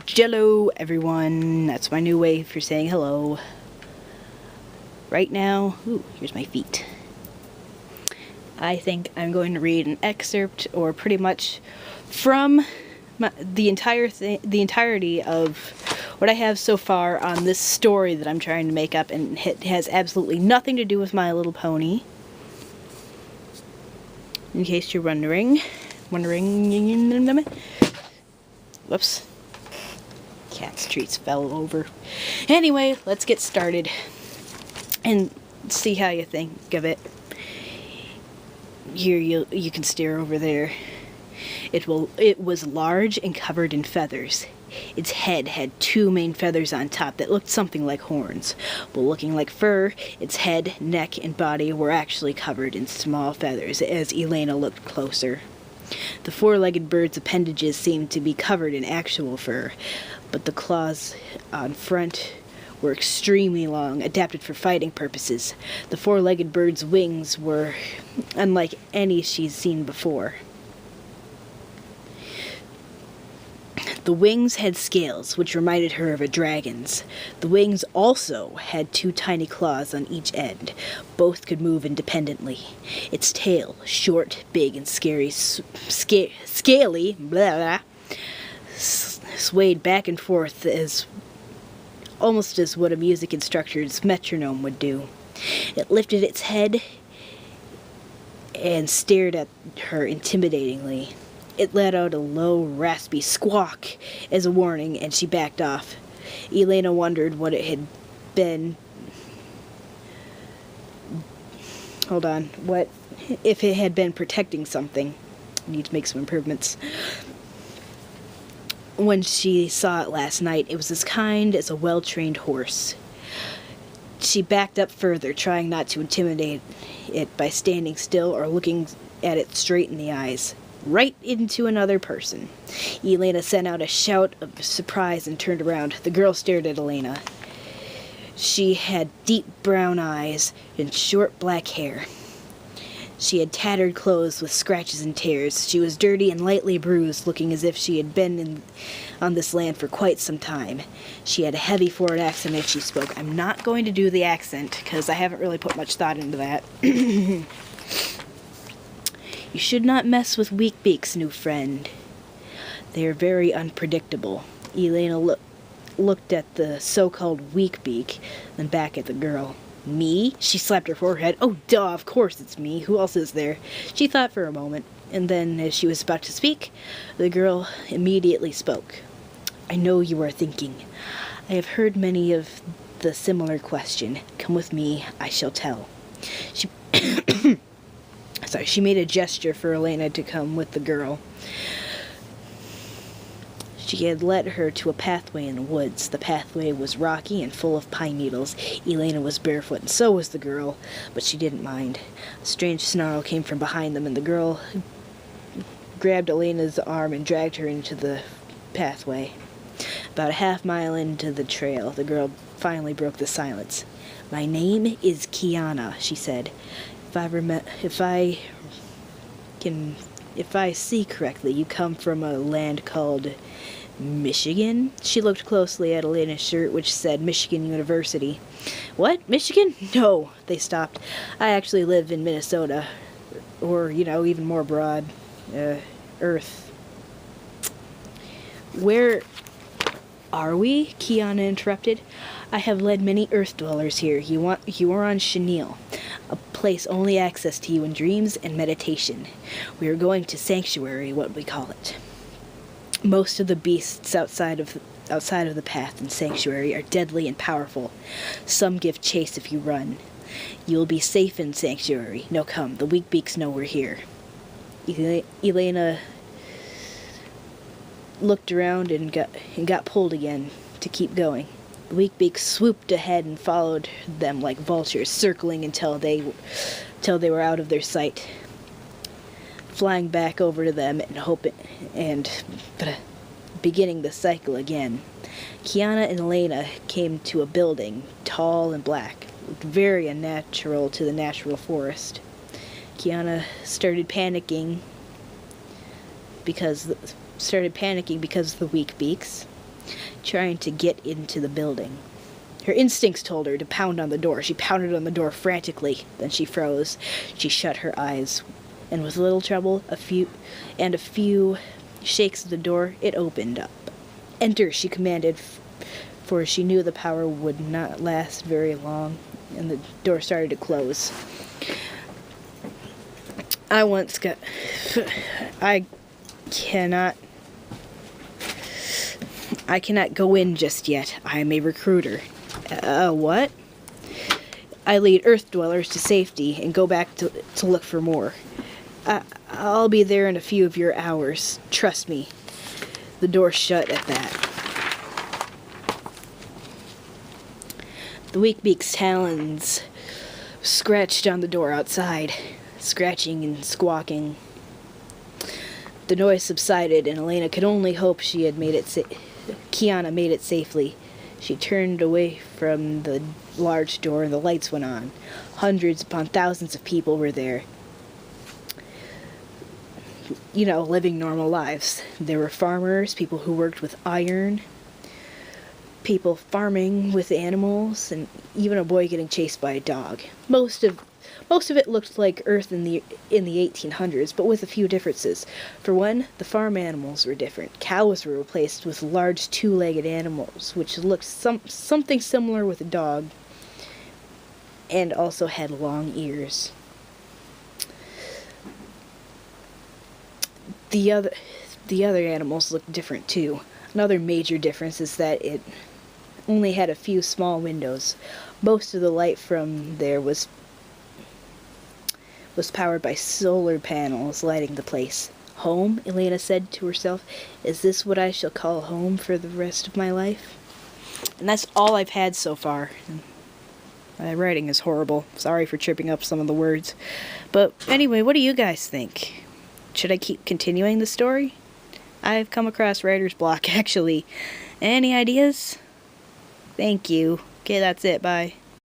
Jello, everyone. That's my new way for saying hello. Right now, here's my feet. I think I'm going to read an excerpt, or pretty much from the entirety of what I have so far on this story that I'm trying to make up, and it has absolutely nothing to do with My Little Pony. In case you're wondering. Whoops. Cat's treats fell over. Anyway, let's get started and see how you think of it. Here you can stare over there. It was large and covered in feathers. Its head had two main feathers on top that looked something like horns. But looking like fur, its head, neck, and body were actually covered in small feathers as Elena looked closer. The four-legged bird's appendages seemed to be covered in actual fur, but the claws on front were extremely long, adapted for fighting purposes. The four-legged bird's wings were unlike any she's seen before. The wings had scales, which reminded her of a dragon's. The wings also had two tiny claws on each end. Both could move independently. Its tail, short, big, and scaly, swayed back and forth almost as what a music instructor's metronome would do. It lifted its head and stared at her intimidatingly. It let out a low, raspy squawk as a warning, and she backed off. Elena wondered what it had been. What if it had been protecting something? I need to make some improvements. When she saw it last night, it was as kind as a well-trained horse. She backed up further, trying not to intimidate it by standing still or looking at it straight in the eyes. Right into another person. Elena sent out a shout of surprise and turned around. The girl stared at Elena. She had deep brown eyes and short black hair. She had tattered clothes with scratches and tears. She was dirty and lightly bruised, looking as if she had been on this land for quite some time. She had a heavy foreign accent as she spoke. I'm not going to do the accent, because I haven't really put much thought into that. You should not mess with Weakbeak's new friend. They are very unpredictable. Elena looked at the so-called Weakbeak, then back at the girl. Me? She slapped her forehead. Oh, duh, of course it's me. Who else is there? She thought for a moment, and then as she was about to speak, the girl immediately spoke. I know you are thinking. I have heard many of the similar question. Come with me, I shall tell. She made a gesture for Elena to come with the girl. She had led her to a pathway in the woods. The pathway was rocky and full of pine needles. Elena was barefoot, and so was the girl, but she didn't mind. A strange snarl came from behind them, and the girl grabbed Elena's arm and dragged her into the pathway. About a half-mile into the trail, the girl finally broke the silence. My name is Kiana, she said. If I see correctly, you come from a land called Michigan? She looked closely at Elena's shirt, which said Michigan University. What? Michigan? No, they stopped. I actually live in Minnesota. Or, even more broad. Earth. Where are we? Kiana interrupted. I have led many Earth dwellers here. You are on Chenille, a place only access to you in dreams and meditation. We are going to Sanctuary, what we call it. Most of the beasts outside of the path in Sanctuary are deadly and powerful. Some give chase if you run. You will be safe in Sanctuary. No, come. The Weakbeaks know we're here. Elena looked around and got pulled again to keep going. The Weakbeaks swooped ahead and followed them like vultures, circling until they were out of their sight, flying back over to them and beginning the cycle again. Kiana and Elena came to a building, tall and black, very unnatural to the natural forest. Kiana started panicking because of the Weakbeaks. trying to get into the building. Her instincts told her to pound on the door. She pounded on the door frantically. Then she froze. She shut her eyes, and with little trouble, a few shakes of the door, it opened up. "Enter," she commanded, for she knew the power would not last very long, and the door started to close. I cannot go in just yet. I am a recruiter. What? I lead Earth dwellers to safety and go back to look for more. I'll be there in a few of your hours. Trust me." The door shut at that. The Weakbeak's talons scratched on the door outside, scratching and squawking. The noise subsided, and Elena could only hope she had made it Kiana made it safely. She turned away from the large door, and the lights went on. Hundreds upon thousands of people were there. Living normal lives. There were farmers, people who worked with iron, people farming with animals, and even a boy getting chased by a dog. Most of it looked like Earth in the 1800s, but with a few differences. For one, the farm animals were different. Cows were replaced with large two-legged animals, which looked something similar with a dog, and also had long ears. The other animals looked different too. Another major difference is that it only had a few small windows. Most of the light from there was powered by solar panels lighting the place. "Home," Elena said to herself. "Is this what I shall call home for the rest of my life?" And that's all I've had so far. My writing is horrible. Sorry for tripping up some of the words. But anyway, what do you guys think? Should I keep continuing the story? I've come across writer's block, actually. Any ideas? Thank you. Okay, that's it. Bye.